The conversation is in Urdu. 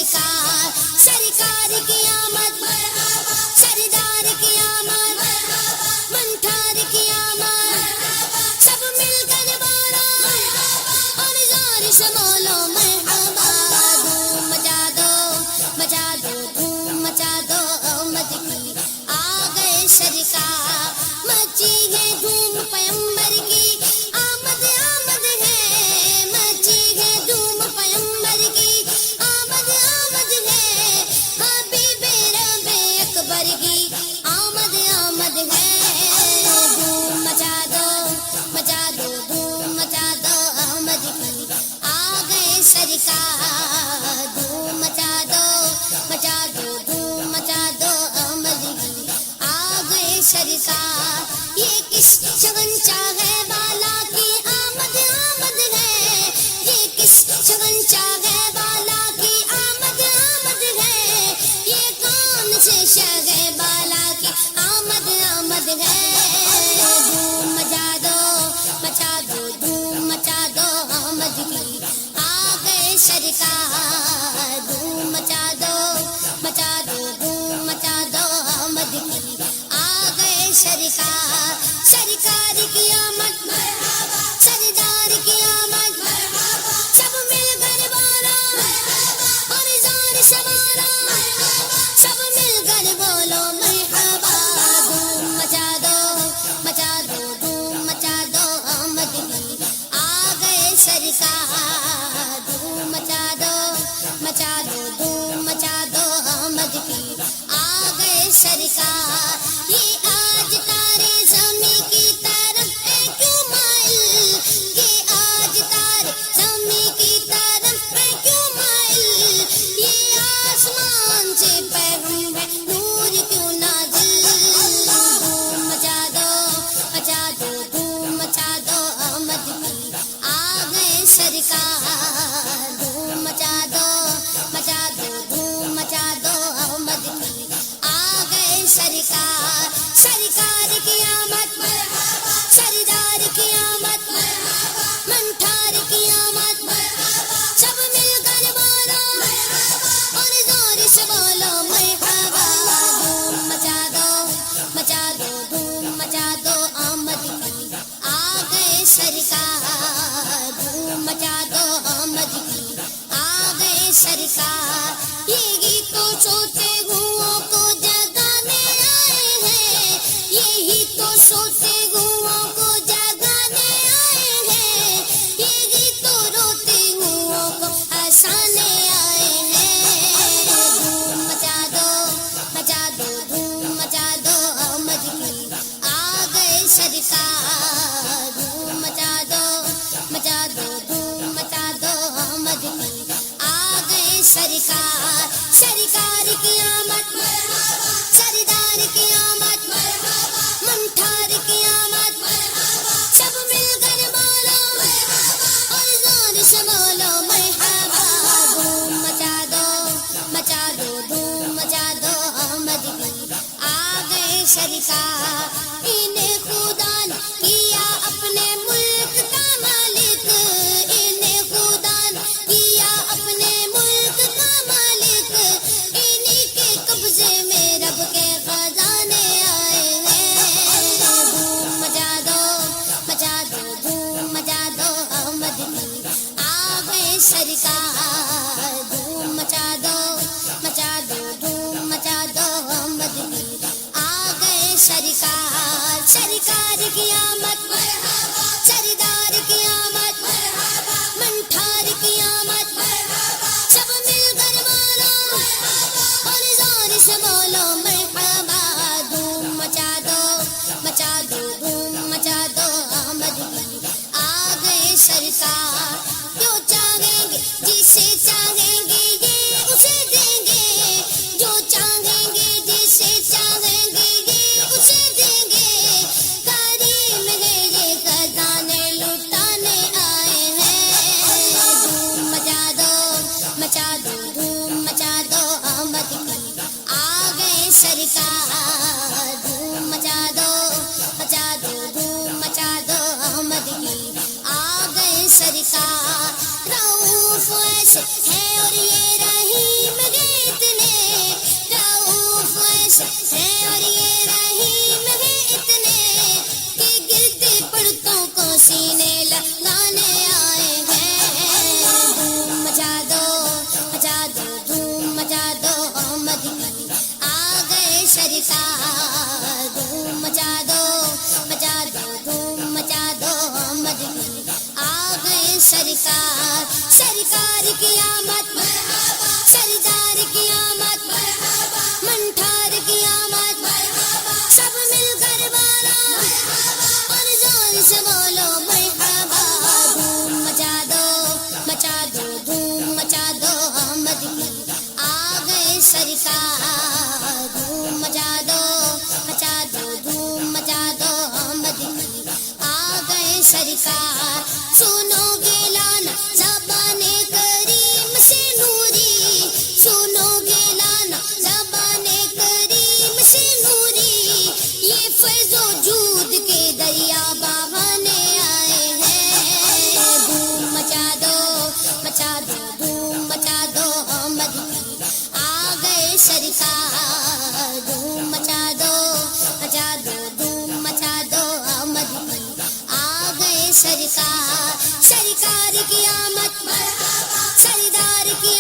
سرکار سرکار کی آمد مرحبا سردار کی آمد مرحبا منٹھار کی آمد مرحبا سب مل کر بولو مرحبا اور زور سے بولو مرحبا دھوم مچا دو دھوم مچا دو آمد کی آ گئے سرکار مچی ہے دھوم پیغمبر کی آمد آمد ہے مچی ہے دھوم پیغمبر کی آمد آمد ہے حبیب رب اکبر کی آمد آمد ہے دھوم مچا دو دھوم مچا دو آمد کی آ گئے سرکار دھوم مچا دو دھوم مچا دو آمد کی آ گئے سرکار یہ کس شگنچا ہے بالا کی آمد آمد ہے یہ کس شگنچا ہے بالا کی آمد آمد ہے یہ کون سے شگ ہے بالا کی آمد آمد ہے دھوم مچا دو دھوم مچا دو آمد کی آ گئے سرکار دھوم مچا دو دھوم مچا دو آمد کی آ گئے سرکار سرکار کی آمد مرحبا سردار کی آمد مرحبا سب مل کر بولو مرحبا اور زور سے بولو مرحبا سب مل کر بولو مرحبا دھوم مچا دو دھوم مچا دو آمد کی آ گئے سرکار دھوم مچا دو دھوم مچا دو آمد کی آ گئے سرکار یہ آج تارے زمیں کی طرف ہے کیوں مائل یہ آج تارے زمیں کی طرف ہے کیوں مائل یہ آسمان سے پیغام ہے نور کیوں نازل دھوم مچا دو دھوم مچا دو آمد کی آ گئے سرکار دھوم مچا دو دھوم مچا دو آمد کی آ گئے سرکار سرکار کی آمد مرحبا سردار کی آمد مرحبا منٹھار کی آمد مرحبا سب مل کر بولو مرحبا اور زور سے بولو مرحبا دھوم مچا دو دھوم مچا دو آمد کی آ گئے سرکار دھوم مچا دو آمد کی آ گئے سرکار یہ گیتوں سوتے گھوؤں کو جگانے آئے ہیں یہی تو سوتے گھوؤں کو جگانے آئے ہیں یہ گیتوں روتے گھوؤں کو ہنسانے آئے ہیں دھوم مچا دو دھوم مچا دو آمد کی آ گئے سرکار دھوم مچا دو دھوم مچا دو آمد کی آ گئے سرکار سرکار کی آمد مرحبا سردار کی آمد مرحبا منٹھار کی آمد مرحبا سب مل کر بولو مرحبا اور زور سے بولو مرحبا دھوم مچا دو دھوم مچا دو آمد کی آ گئے سرکار انہیں خدا نے کیا اپنے ملک کا مالک انہیں خدا نے کیا اپنے ملک کا مالک انہی کے قبضے میں رب کے خزانے آئے ہیں دھوم مچا دو دھوم مچا دو آمد کی آ گئے سرکار دھوم مچا دو دھوم مچا دو آمد کی آ گئے سرکار سرکار کی آمد مرحبا سردار کی آمد مرحبا منٹھار کی آمد مرحبا سب مل کر بولو مرحبا اور زور سے بولو مرحبا دھوم مچا دو دھوم مچا دو آمد کی آ گئے سرکار جو چاہیں گے جسے چاہیں گے یہ اسے دیں گے جو چاہیں گے جسے چاہیں گے یہ اسے دیں گے کریم ہے یہ خزانے لٹانے آئے ہیں دھوم مچا دو دھوم مچا دو آمد کی آ گئے سرکار دھوم مچا دو دھوم مچا دو آمد کی آ گئے سرکار رؤوف ایسے ہے اور یہ رحیم سے ہیں اور یہ رحیم ہے اتنے کہ گرتے پڑتوں کو سینے لگانے آئے ہیں. دھوم مچا دو مچا دو دھوم مچا دو مدنی آ گئے سرکار. دھوم مچا دو مچا دو دھوم مچا دو مدنی آ گئے سرکار. سرکار کی آمد مرحبا سردار کی آمد مرحبا منٹھار کی آمد مرحبا سب مل کر بارا مرحبا اور زور سے بولو مرحبا. دھوم مچا دو دھوم مچا دو مدنی آ گئے سرکار. دھوم مچا دو دھوم مچا دو مدنی آ گئے سرکار. سنو گے لانا زبان کریم سے نوری سنو گے لانا زبان کریم سے نوری یہ فیض و جود کے دریا بہانے آئے ہیں. دھوم مچا دو دھوم مچا دو مدنی آ گئے سرکار. دھوم مچا دو دھوم مچا دو مدنی آ گئے سرکار. سرکار کی آمد مرحبا سردار کی